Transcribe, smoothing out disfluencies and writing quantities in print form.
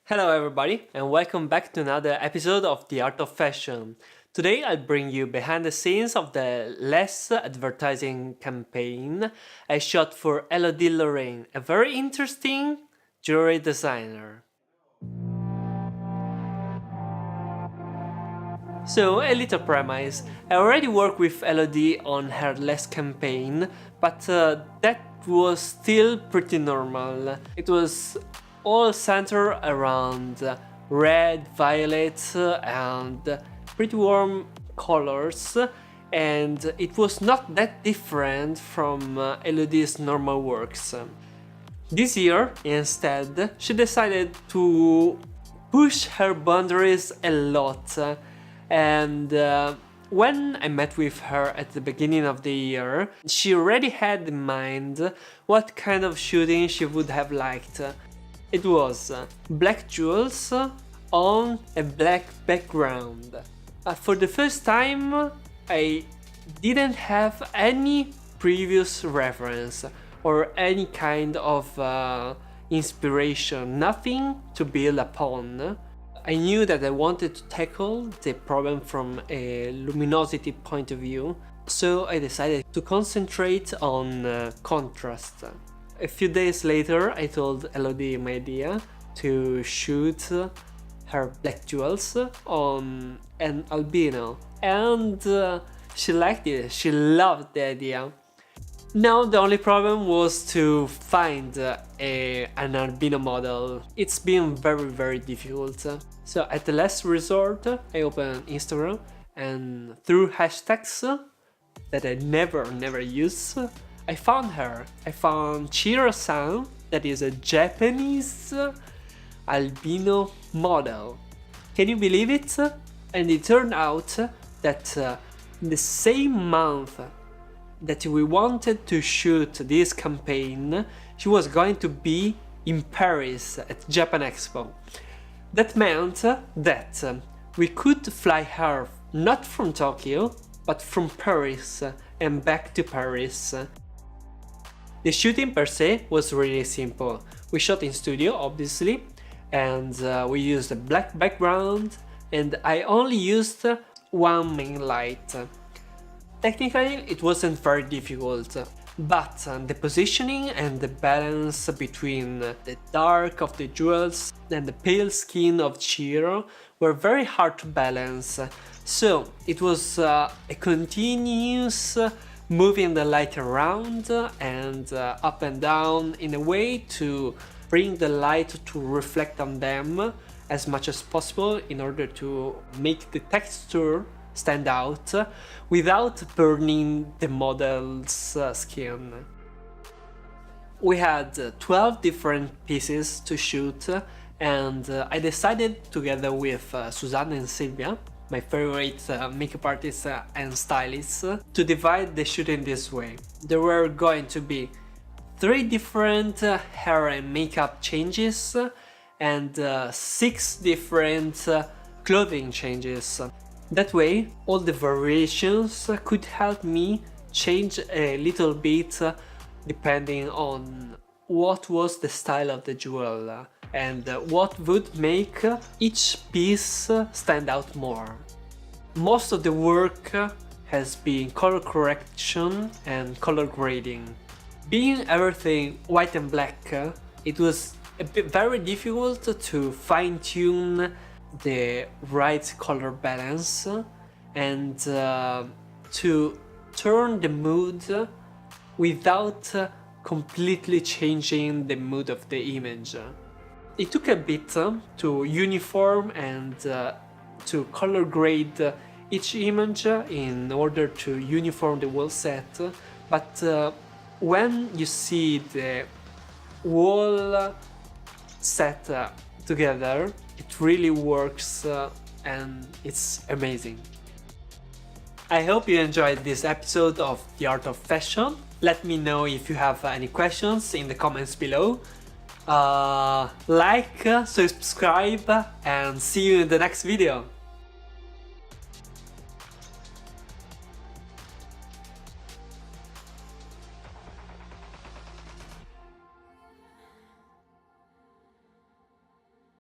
Hello everybody and welcome back to another episode of The Art of Fashion. Today I'll bring you behind the scenes of the less advertising campaign I shot for Elodie Lorraine, a very interesting jewelry designer. So, a little premise. I already worked with Elodie on her last campaign, but that was still pretty normal. It was all centered around red, violet and pretty warm colors, and it was not that different from Elodie's normal works. This year, instead, she decided to push her boundaries a lot, and when I met with her at the beginning of the year, she already had in mind what kind of shooting she would have liked. It was black jewels on a black background. For the first time, I didn't have any previous reference or any kind of inspiration, nothing to build upon. I knew that I wanted to tackle the problem from a luminosity point of view, so I decided to concentrate on contrast. A few days later, I told Elodie my idea to shoot her black jewels on an albino, and she liked it, she loved the idea. Now the only problem was to find an albino model. It's been very difficult. So at the last resort, I opened Instagram and through hashtags that I never use, I found her. I found Chihiro-san, that is a Japanese albino model. Can you believe it? And it turned out that in the same month that we wanted to shoot this campaign, she was going to be in Paris at Japan Expo. That meant that we could fly her not from Tokyo, but from Paris and back to Paris. The shooting per se was really simple. We shot in studio, obviously, and we used a black background, and I only used one main light. Technically, it wasn't very difficult, but the positioning and the balance between the dark of the jewels and the pale skin of Chihiro were very hard to balance. So it was a continuous moving the light around and up and down in a way to bring the light to reflect on them as much as possible in order to make the texture stand out without burning the model's skin. We had 12 different pieces to shoot, and I decided together with Susanna and Silvia, my favorite makeup artists and stylists, to divide the shoot in this way. There were going to be 3 different hair and makeup changes and 6 different clothing changes. That way, all the variations could help me change a little bit depending on what was the style of the jewel and what would make each piece stand out more. Most of the work has been color correction and color grading. Being everything white and black, it was very difficult to fine-tune the right color balance and to turn the mood without completely changing the mood of the image. It took a bit to uniform and to color grade each image in order to uniform the whole set, but when you see the whole set together, it really works and it's amazing. I hope you enjoyed this episode of The Art of Fashion. Let me know if you have any questions in the comments below. Like, subscribe, and see you in the next video.